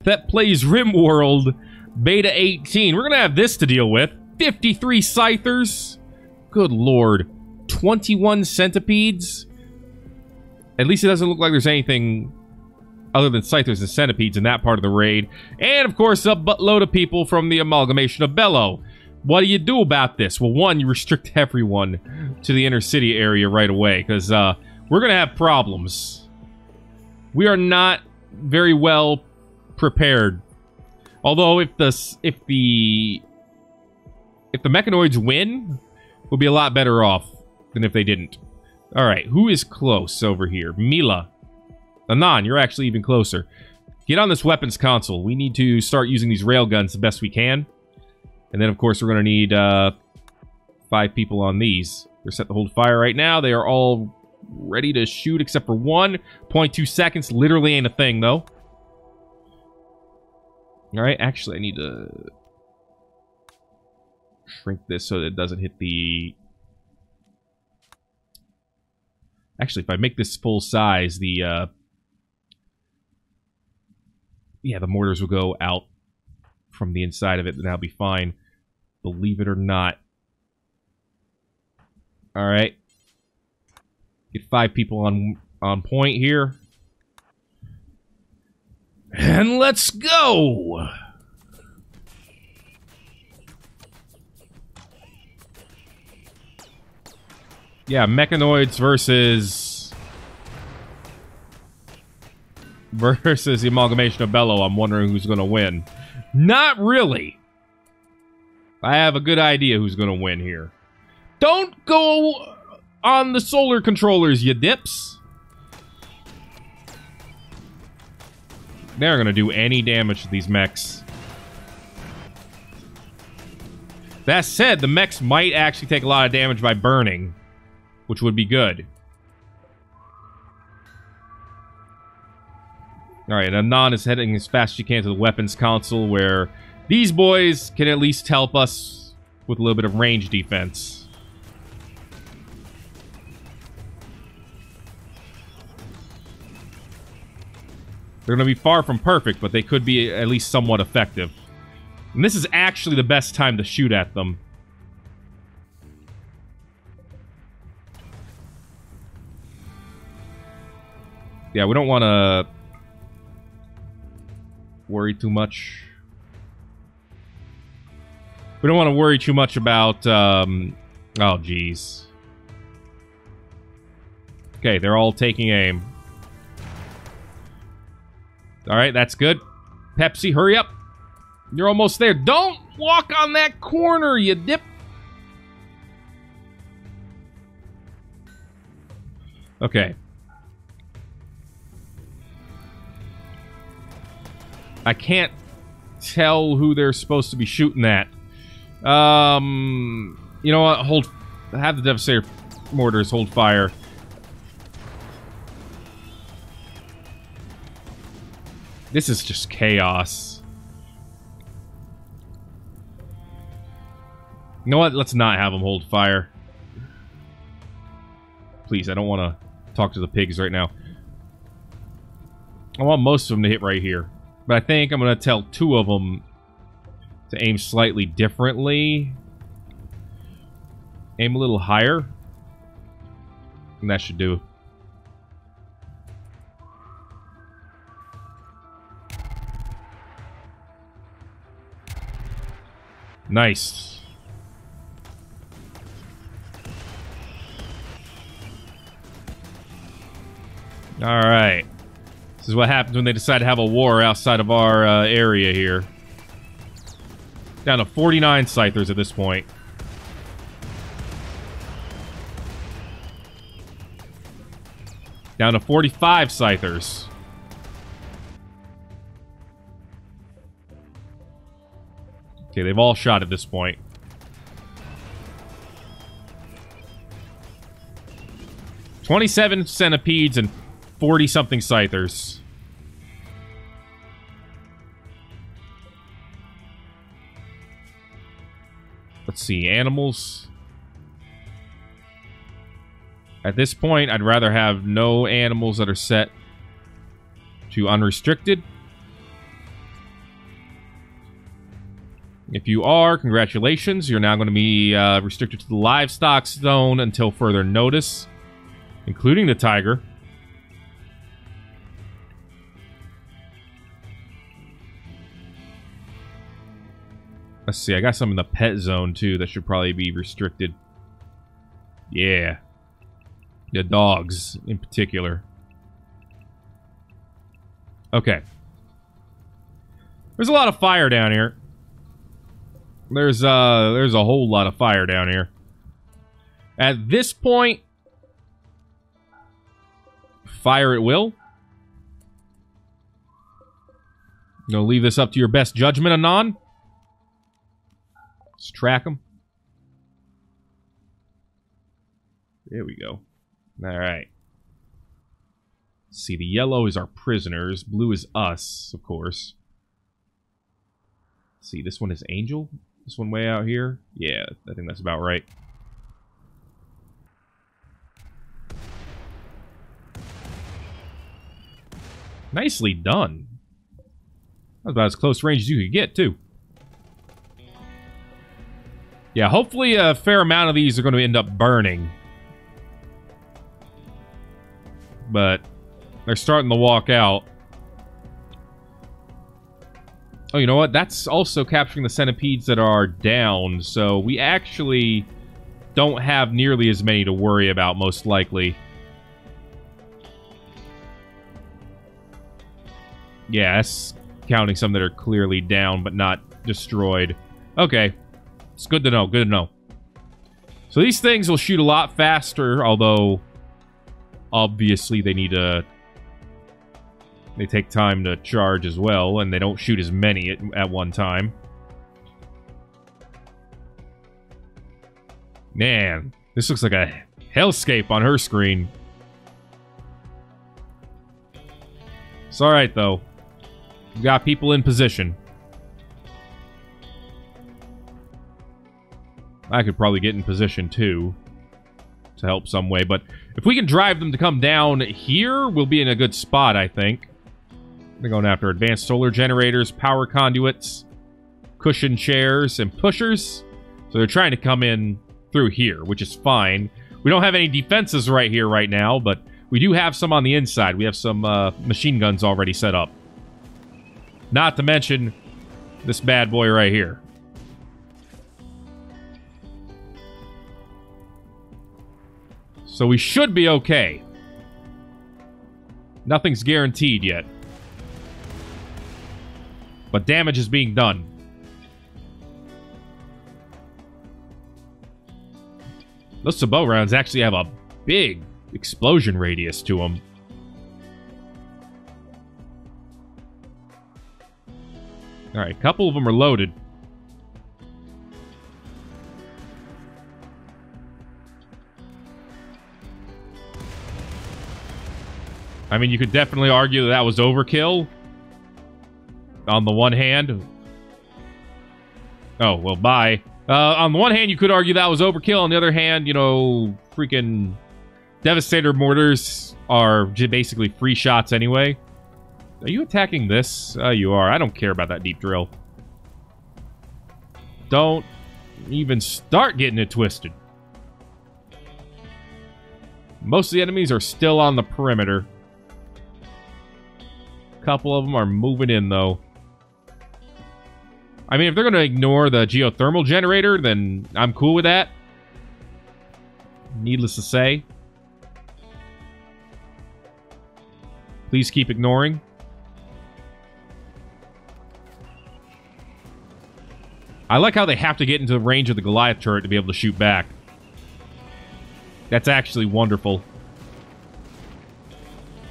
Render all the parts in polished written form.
Thet Plays Rimworld Beta 18. We're going to have this to deal with. 53 Scythers. Good lord. 21 Centipedes. At least it doesn't look like there's anything other than Scythers and Centipedes in that part of the raid. And, of course, a buttload of people from the amalgamation of Bellow. What do you do about this? Well, one, you restrict everyone to the inner city area right away, because we're going to have problems. We are not very well prepared. Although, if the Mechanoids win, we'll be a lot better off than if they didn't. Alright, who is close over here? Mila. Anon, you're actually even closer. Get on this weapons console. We need to start using these railguns the best we can. And then, of course, we're going to need 5 people on these. They're set to hold fire right now. They are all ready to shoot except for one. 0.2 seconds. Literally ain't a thing, though. Alright, actually, I need to shrink this so that it doesn't hit the... Actually, if I make this full size, the... Yeah, the mortars will go out from the inside of it, and that'll be fine. Believe it or not. Alright. Get 5 people on point here. And let's go! Yeah, Mechanoids versus the amalgamation of Bellow. I'm wondering who's going to win. Not really. I have a good idea who's going to win here. Don't go on the solar controllers, you dips. They're going to do any damage to these mechs. That said, the mechs might actually take a lot of damage by burning, which would be good. Alright, Anon is heading as fast as you can to the weapons console, where these boys can at least help us with a little bit of range defense. They're going to be far from perfect, but they could be at least somewhat effective. And this is actually the best time to shoot at them. Yeah, we don't want to worry too much. We don't want to worry too much about, oh, jeez. Okay, they're all taking aim. Alright, that's good. Pepsi, hurry up. You're almost there. Don't walk on that corner, you dip. Okay. I can't tell who they're supposed to be shooting at. You know what? Have the Devastator mortars hold fire. This is just chaos. You know what? Let's not have them hold fire. Please, I don't want to talk to the pigs right now. I want most of them to hit right here. But I think I'm going to tell 2 of them to aim slightly differently. Aim a little higher. And that should do. Nice. Alright. This is what happens when they decide to have a war outside of our area here. Down to 49 Scythers at this point. Down to 45 Scythers. Okay, they've all shot at this point. 27 Centipedes and 40-something Scythers. Let's see, animals. At this point, I'd rather have no animals that are set to unrestricted. If you are, congratulations. You're now going to be restricted to the livestock zone until further notice, including the tiger. Let's see, I got some in the pet zone, too, that should probably be restricted. Yeah. The dogs, in particular. Okay. There's a lot of fire down here. There's a whole lot of fire down here. At this point, fire at will. I'm gonna leave this up to your best judgment, Anon. Let's track them. There we go. Alright. See, the yellow is our prisoners. Blue is us, of course. See, this one is Angel. This one way out here. Yeah, I think that's about right. Nicely done. That was about as close range as you could get, too. Yeah, hopefully a fair amount of these are going to end up burning. But they're starting to walk out. Oh, you know what? That's also capturing the centipedes that are down, so we actually don't have nearly as many to worry about, most likely. Yeah, that's counting some that are clearly down, but not destroyed. Okay. It's good to know, good to know. So these things will shoot a lot faster, although obviously they need to... They take time to charge as well, and they don't shoot as many at one time. Man, this looks like a hellscape on her screen. It's alright, though. We've got people in position. I could probably get in position, too, to help some way, but if we can drive them to come down here, we'll be in a good spot, I think. They're going after advanced solar generators, power conduits, cushion chairs, and pushers. So they're trying to come in through here, which is fine. We don't have any defenses right here right now, but we do have some on the inside. We have some machine guns already set up. Not to mention this bad boy right here. So we should be okay. Nothing's guaranteed yet. But damage is being done. Those sabot rounds actually have a big explosion radius to them. Alright, a couple of them are loaded. I mean, you could definitely argue that that was overkill. On the one hand... Oh, well, bye. On the one hand, you could argue that was overkill. On the other hand, you know, freaking Devastator mortars are basically free shots anyway. Are you attacking this? You are. I don't care about that deep drill. Don't even start getting it twisted. Most of the enemies are still on the perimeter. A couple of them are moving in, though. I mean, if they're going to ignore the geothermal generator, then I'm cool with that. Needless to say. Please keep ignoring. I like how they have to get into the range of the Goliath turret to be able to shoot back. That's actually wonderful.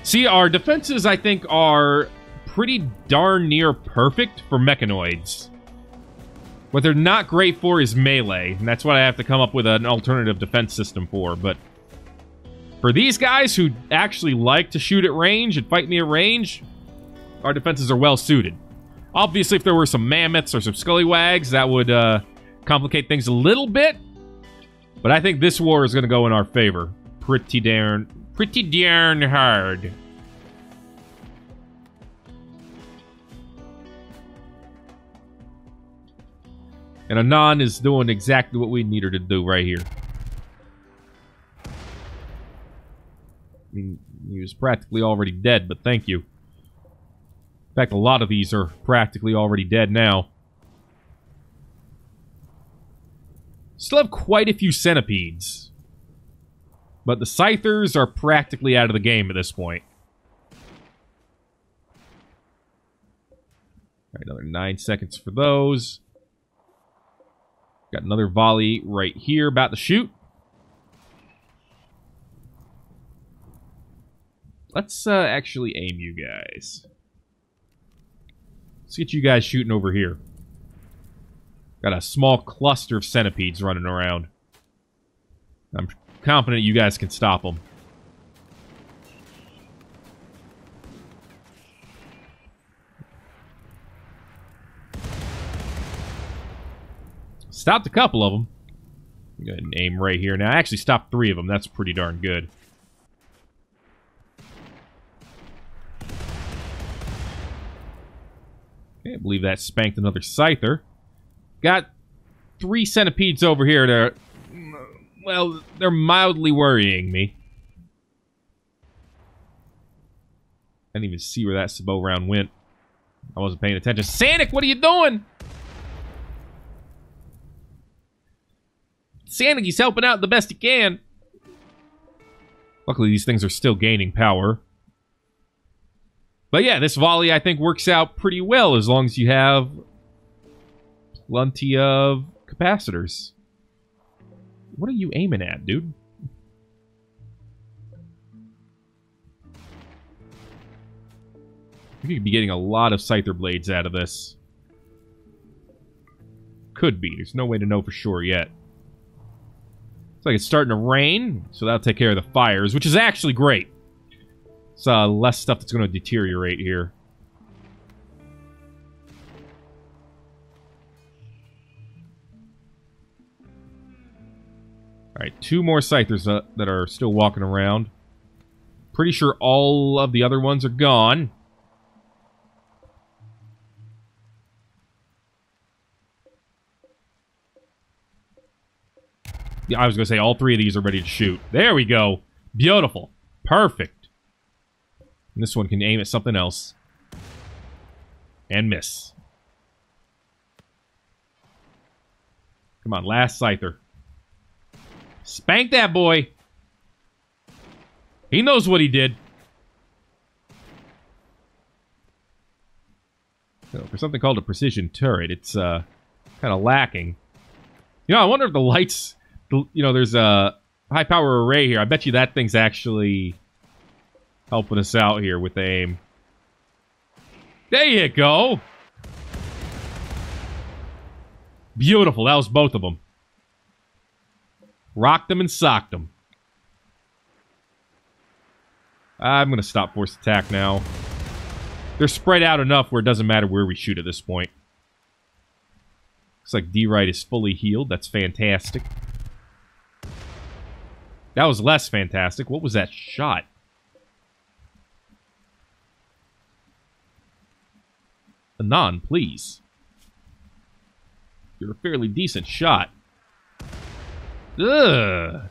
See, our defenses, I think, are pretty darn near perfect for mechanoids. What they're not great for is melee, and that's what I have to come up with an alternative defense system for, but for these guys who actually like to shoot at range and fight me at range, our defenses are well suited. Obviously, if there were some mammoths or some scallywags, that would complicate things a little bit, but I think this war is going to go in our favor. Pretty darn hard. And Anon is doing exactly what we need her to do right here. I mean, he was practically already dead, but thank you. In fact, a lot of these are practically already dead now. Still have quite a few centipedes. But the Scythers are practically out of the game at this point. Alright, another 9 seconds for those. Got another volley right here about to shoot. Let's actually aim you guys. Let's get you guys shooting over here. Got a small cluster of centipedes running around. I'm confident you guys can stop them. Stopped a couple of them. Go ahead and aim right here. Now, I actually stopped 3 of them. That's pretty darn good. Okay, I believe that spanked another Scyther. Got 3 centipedes over here. They're, well, they're mildly worrying me. I didn't even see where that Sabot round went. I wasn't paying attention. Sanic, what are you doing? Sanic, he's helping out the best he can. Luckily, these things are still gaining power. But yeah, this volley, I think, works out pretty well as long as you have plenty of capacitors. What are you aiming at, dude? You could be getting a lot of Scyther blades out of this. Could be. There's no way to know for sure yet. Looks like it's starting to rain, so that'll take care of the fires, which is actually great. It's less stuff that's going to deteriorate here. Alright, 2 more Scythers that are still walking around. Pretty sure all of the other ones are gone. Yeah, I was going to say all 3 of these are ready to shoot. There we go. Beautiful. Perfect. And this one can aim at something else. And miss. Come on, last Scyther. Spank that boy. He knows what he did. So for something called a precision turret, it's kind of lacking. You know, I wonder if the lights... You know, there's a high-power array here. I bet you that thing's actually helping us out here with the aim. There you go! Beautiful. That was both of them. Rocked them and socked them. I'm going to stop force attack now. They're spread out enough where it doesn't matter where we shoot at this point. Looks like D-Right is fully healed. That's fantastic. That was less fantastic. What was that shot? Anon, please. You're a fairly decent shot. Ugh.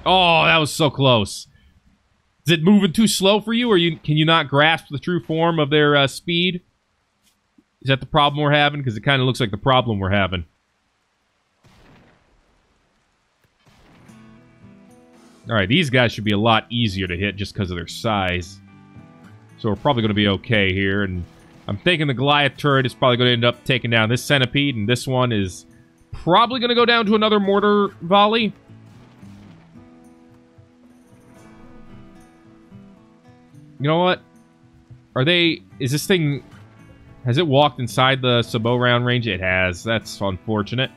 Oh, that was so close. Is it moving too slow for you, or can you not grasp the true form of their speed? Is that the problem we're having? Because it kind of looks like the problem we're having. Alright, these guys should be a lot easier to hit just because of their size. So we're probably going to be okay here. And I'm thinking the Goliath turret is probably going to end up taking down this centipede. And this one is probably going to go down to another mortar volley. You know what? Is this thing... Has it walked inside the Sabot round range? It has. That's unfortunate.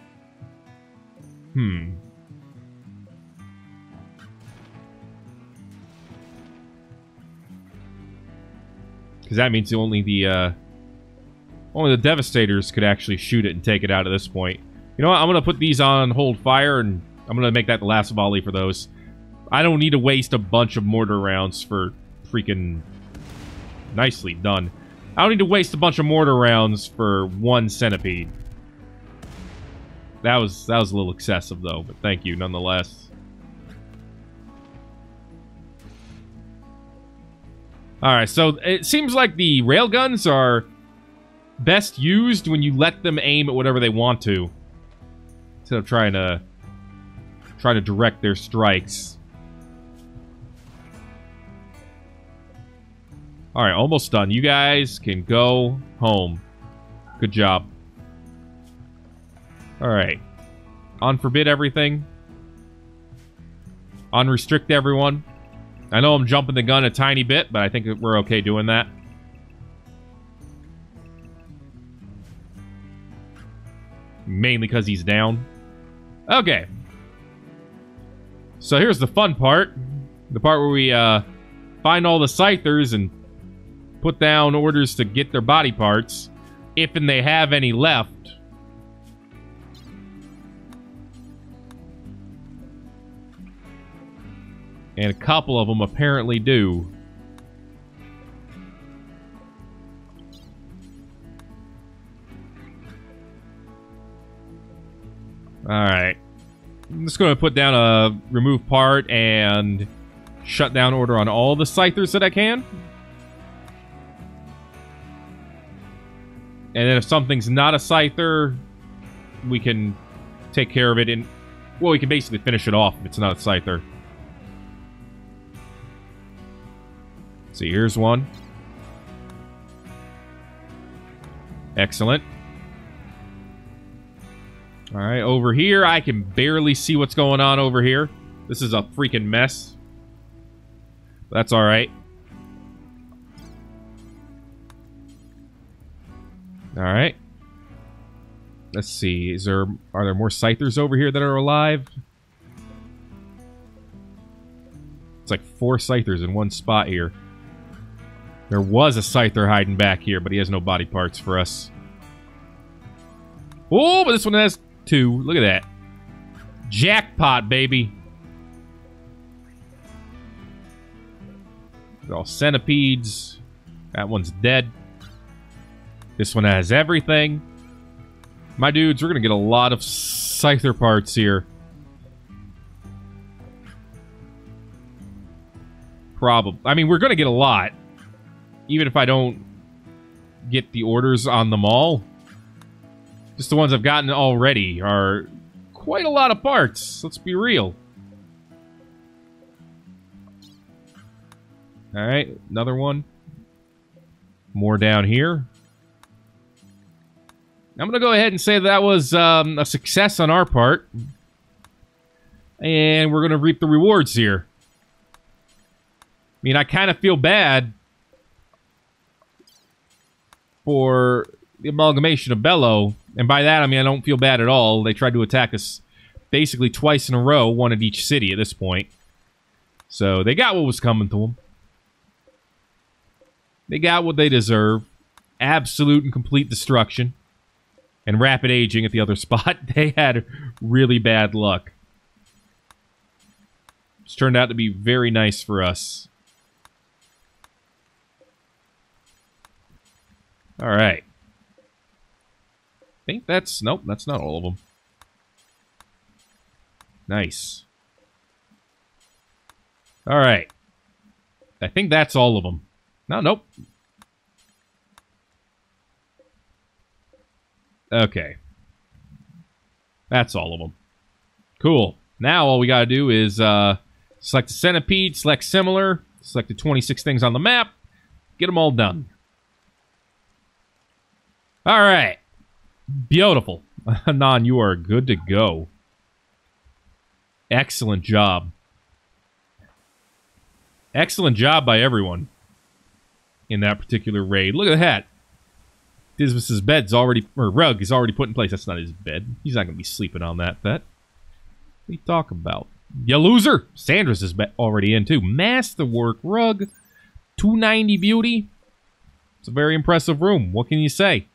Because that means only the Devastators could actually shoot it and take it out at this point. You know what? I'm going to put these on hold fire, and I'm going to make that the last volley for those. I don't need to waste a bunch of mortar rounds for freaking... Nicely done. I don't need to waste a bunch of mortar rounds for one centipede. That was a little excessive, though, but thank you nonetheless. Alright, so it seems like the railguns are best used when you let them aim at whatever they want to. Instead of trying to direct their strikes. Alright, almost done. You guys can go home. Good job. Alright. Unforbid everything. Unrestrict everyone. I know I'm jumping the gun a tiny bit, but I think we're okay doing that. Mainly because he's down. Okay. So here's the fun part. The part where we find all the scythers and put down orders to get their body parts. If and they have any left. And a couple of them apparently do. Alright. I'm just going to put down a remove part and shut down order on all the scythers that I can. And then if something's not a scyther, we can take care of it in... Well, we can basically finish it off if it's not a scyther. See, here's one. Excellent. Alright, over here, I can barely see what's going on over here. This is a freaking mess. That's alright. Alright. Let's see, are there more scythers over here that are alive? It's like 4 scythers in one spot here. There was a scyther hiding back here, but he has no body parts for us. Oh, but this one has 2. Look at that. Jackpot, baby. They're all centipedes. That one's dead. This one has everything. My dudes, we're going to get a lot of scyther parts here. Probably. I mean, we're going to get a lot. Even if I don't get the orders on them all. Just the ones I've gotten already are quite a lot of parts. Let's be real. Alright, another one. More down here. I'm going to go ahead and say that was a success on our part. And we're going to reap the rewards here. I mean, I kind of feel bad for the amalgamation of Bello. And by that, I mean, I don't feel bad at all. They tried to attack us basically twice in a row, one at each city at this point. So they got what was coming to them. They got what they deserve. Absolute and complete destruction. And rapid aging at the other spot. They had really bad luck. It's turned out to be very nice for us. Alright. I think that's... Nope, that's not all of them. Nice. Alright. I think that's all of them. No, nope. Okay. That's all of them. Cool. Now all we gotta do is select the centipede, select similar, select the 26 things on the map, get them all done. Alright. Beautiful. Anon, you are good to go. Excellent job. Excellent job by everyone in that particular raid. Look at that. Dismas's bed's already, or rug is already put in place. That's not his bed. He's not going to be sleeping on that, Thet. What are you talking about? You loser! Sandra's is already in, too. Masterwork rug. 290 beauty. It's a very impressive room. What can you say?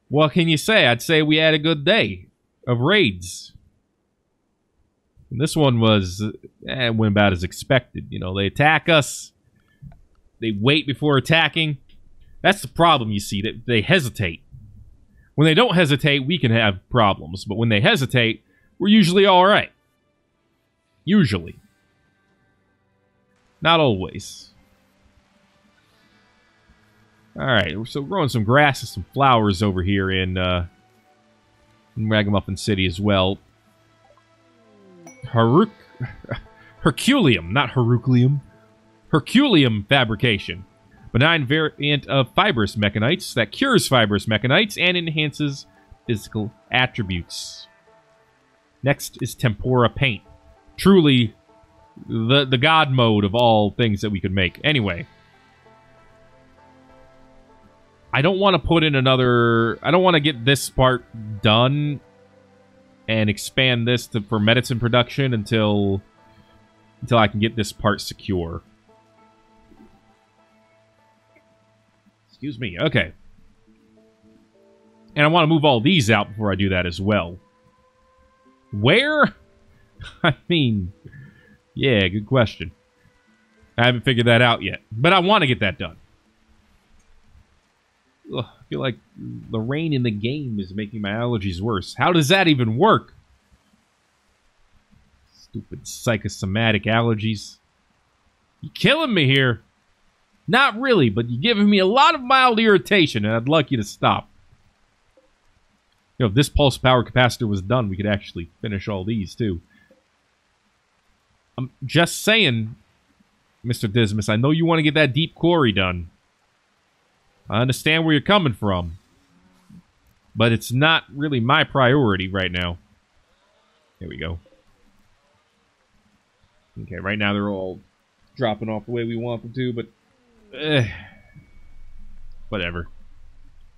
What can you say? I'd say we had a good day of raids. And this one was, went about as expected. You know, they attack us. They wait before attacking. That's the problem, you see. That they hesitate. When they don't hesitate, we can have problems. But when they hesitate, we're usually alright. Usually. Not always. Alright, so we're growing some grass and some flowers over here in Ragamuffin City as well. Herculeum, not Herculeum. Herculeum fabrication. Benign variant of fibrous mechanites that cures fibrous mechanites and enhances physical attributes. Next is tempera paint. Truly the god mode of all things that we could make. Anyway. I don't want to put in another... I don't want to get this part done and expand this for medicine production until I can get this part secure. Excuse me. Okay. And I want to move all these out before I do that as well. Where? I mean... Yeah, good question. I haven't figured that out yet. But I want to get that done. Ugh, I feel like the rain in the game is making my allergies worse. How does that even work? Stupid psychosomatic allergies. You killing me here. Not really, but you're giving me a lot of mild irritation, and I'd like you to stop. You know, if this pulse power capacitor was done, we could actually finish all these, too. I'm just saying, Mr. Dismas, I know you want to get that deep quarry done. I understand where you're coming from. But it's not really my priority right now. There we go. Okay, right now they're all dropping off the way we want them to, but... whatever.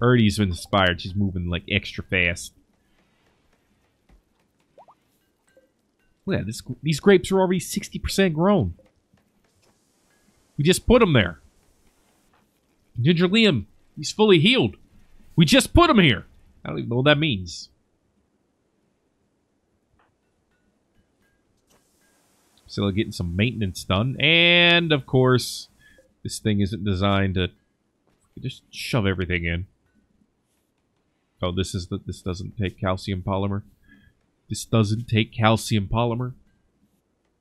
Ernie's been inspired. She's moving, like, extra fast. Look at this. These grapes are already 60% grown. We just put them there. Ginger Liam, he's fully healed. We just put him here. I don't even know what that means. Still getting some maintenance done. And, of course, this thing isn't designed to just shove everything in. Oh, this doesn't take calcium polymer. This doesn't take calcium polymer.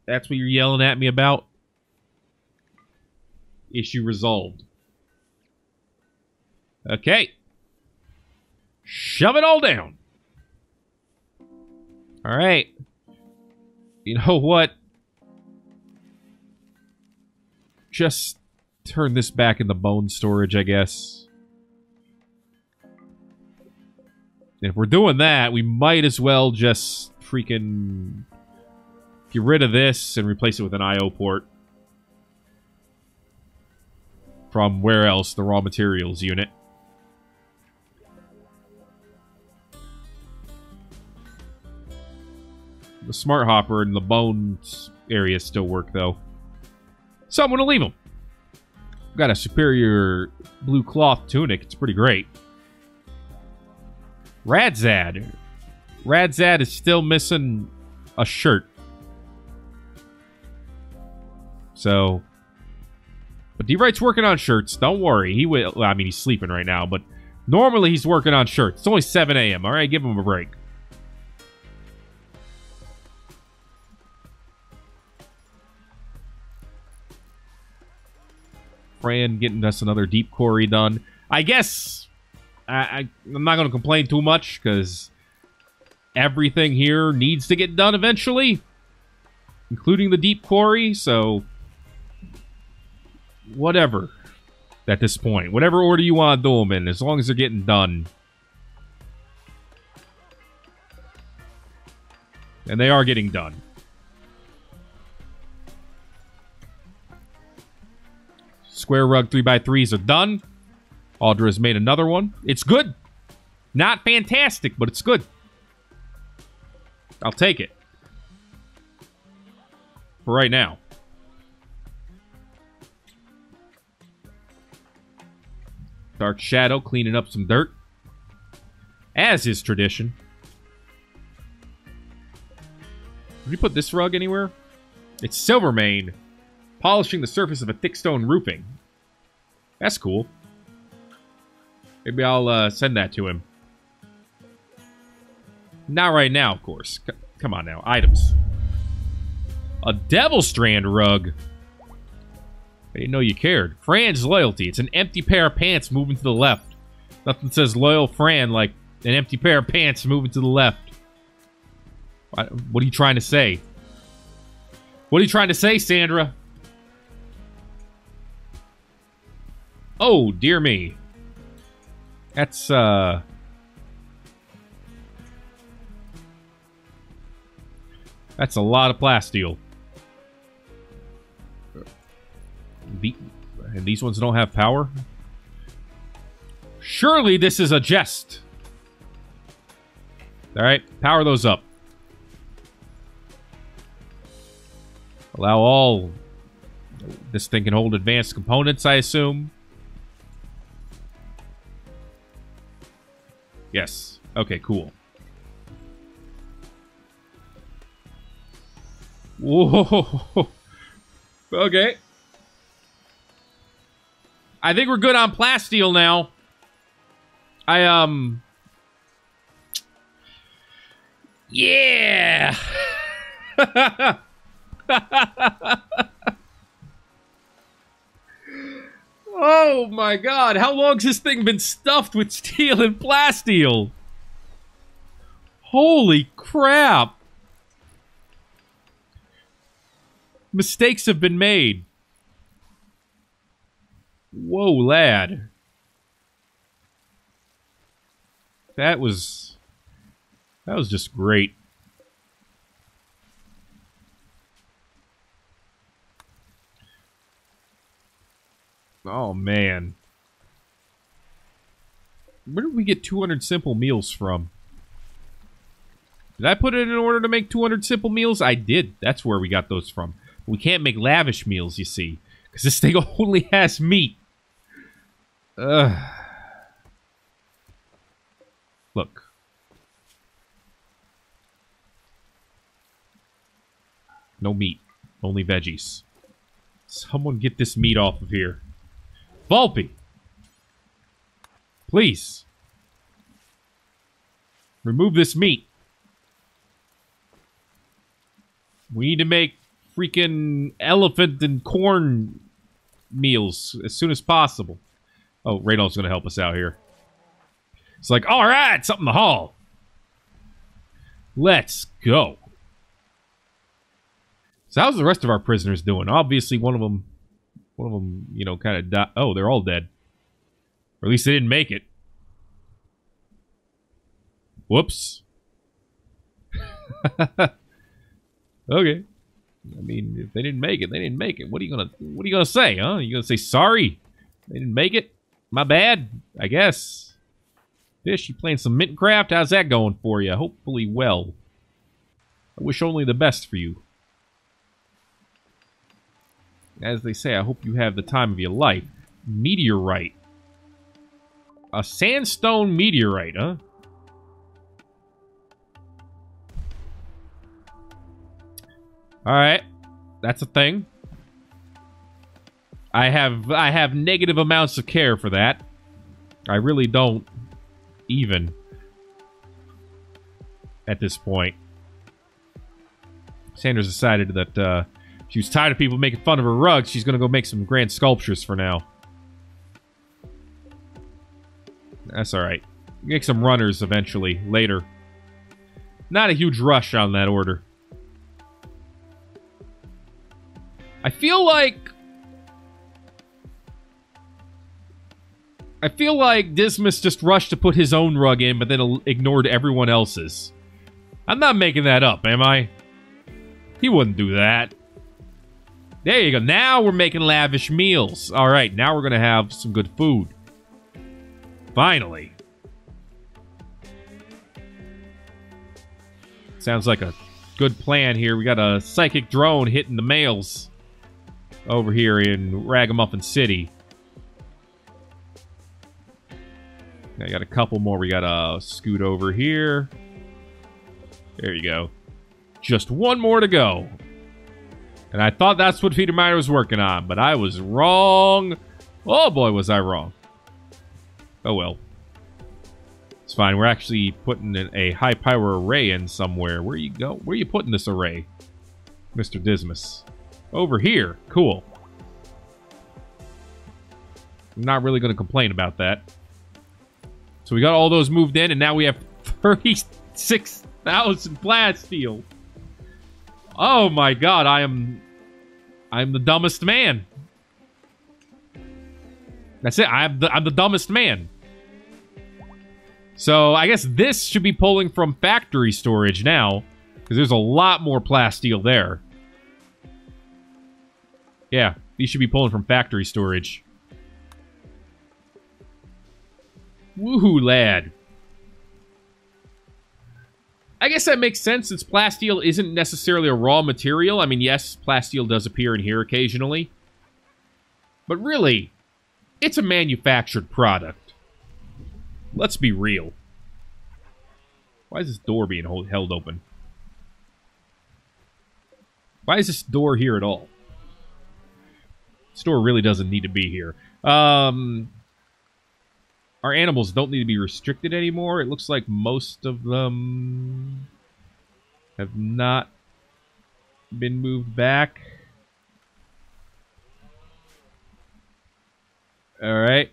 That's what you're yelling at me about? Issue resolved. Okay. Shove it all down. Alright. You know what? Just turn this back in the bone storage, I guess. And if we're doing that, we might as well just freaking get rid of this and replace it with an I/O port. From where else? The raw materials unit. The smart hopper and the bones area still work, though. So I'm going to leave them. Got a superior blue cloth tunic. It's pretty great. Radzad. Radzad is still missing a shirt. So... But D-Wright's working on shirts. Don't worry. He will... Well, I mean, he's sleeping right now, but... Normally, he's working on shirts. It's only 7 a.m., alright? Give him a break. Fran getting us another deep quarry done. I guess... I'm not going to complain too much, because... Everything here needs to get done eventually. Including the deep quarry, so... Whatever. At this point. Whatever order you want to do them in. As long as they're getting done. And they are getting done. Square rug 3x3s are done. Audra has made another one. It's good. Not fantastic, but it's good. I'll take it. For right now. Dark Shadow cleaning up some dirt. As is tradition. Did you put this rug anywhere? It's Silvermane. Polishing the surface of a thick stone roofing. That's cool. Maybe I'll send that to him. Not right now, of course. Come on now. Items. A Devil Strand rug. I didn't know you cared. Fran's loyalty. It's an empty pair of pants moving to the left. Nothing says loyal Fran like an empty pair of pants moving to the left. What are you trying to say? What are you trying to say, Sandra? Oh, dear me. That's, That's a lot of plasteel. And these ones don't have power? Surely this is a jest. Alright, power those up. Allow all... This thing can hold advanced components, I assume. Yes. Okay, cool. Whoa. Okay. I think we're good on plasteel now. Yeah! Oh my god, how long's this thing been stuffed with steel and plasteel? Holy crap! Mistakes have been made. Whoa, lad. That was just great. Oh, man. Where did we get 200 simple meals from? Did I put it in order to make 200 simple meals? I did. That's where we got those from. We can't make lavish meals, you see. Because this thing only has meat. Look. No meat. Only veggies. Someone get this meat off of here. Volpe! Please. Remove this meat. We need to make freaking elephant and corn meals as soon as possible. Oh, Reynold's going to help us out here. It's like, all right, something to haul. Let's go. So how's the rest of our prisoners doing? Obviously, one of them, you know, kind of died. Oh, they're all dead. Or at least they didn't make it. Whoops. Okay. I mean, if they didn't make it, they didn't make it. What are you gonna say, huh? You gonna say sorry? They didn't make it? My bad, I guess. Fish, you playing some Mintcraft? How's that going for you? Hopefully well. I wish only the best for you. As they say, I hope you have the time of your life. Meteorite. A sandstone meteorite, huh? Alright. That's a thing. I have negative amounts of care for that. I really don't even at this point. Sanders decided that she was tired of people making fun of her rugs. She's going to go make some grand sculptures for now. That's alright. Make some runners eventually, later. Not a huge rush on that order. I feel like Dismas just rushed to put his own rug in, but then ignored everyone else's. I'm not making that up, am I? He wouldn't do that. There you go. Now we're making lavish meals. Alright, now we're going to have some good food. Finally. Sounds like a good plan here. We got a psychic drone hitting the mails over here in Ragamuffin City. I got a couple more. We gotta scoot over here. There you go. Just one more to go. And I thought that's what Peter Meyer was working on, but I was wrong. Oh boy, was I wrong. Oh well. It's fine. We're actually putting a high power array in somewhere. Where you go? Where are you putting this array, Mr. Dismas? Over here. Cool. I'm not really going to complain about that. So we got all those moved in, and now we have 36,000 plasteel. Oh my god, I'm the dumbest man. That's it. I'm the dumbest man. So I guess this should be pulling from factory storage now, because there's a lot more plasteel there. Yeah, these should be pulling from factory storage. Woohoo, lad. I guess that makes sense since plasteel isn't necessarily a raw material. I mean, yes, plasteel does appear in here occasionally. But really, it's a manufactured product. Let's be real. Why is this door being held open? Why is this door here at all? This door really doesn't need to be here. Our animals don't need to be restricted anymore. It looks like most of them have not been moved back. Alright.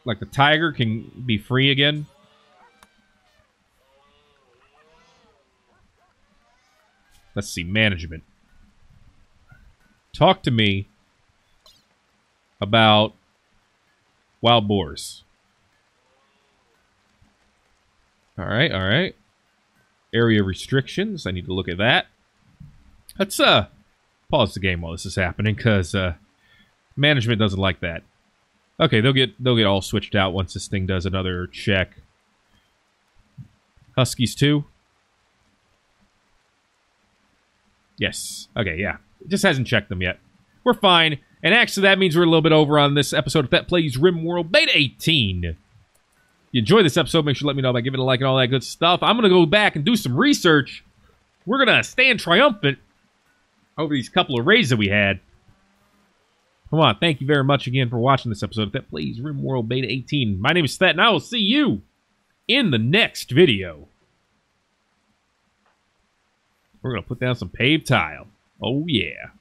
Like the tiger can be free again. Let's see, management. Talk to me about wild boars. Alright, alright. Area restrictions. I need to look at that. Let's pause the game while this is happening, because management doesn't like that. Okay, they'll get all switched out once this thing does another check. Huskies too? Yes. Okay, yeah. It just hasn't checked them yet. We're fine. And actually, that means we're a little bit over on this episode of Thet Plays Rimworld Beta 18. If you enjoyed this episode, make sure to let me know by giving it a like and all that good stuff. I'm going to go back and do some research. We're going to stand triumphant over these couple of raids that we had. Come on, thank you very much again for watching this episode of Thet Plays Rimworld Beta 18. My name is Thet, and I will see you in the next video. We're going to put down some paved tile. Oh, yeah.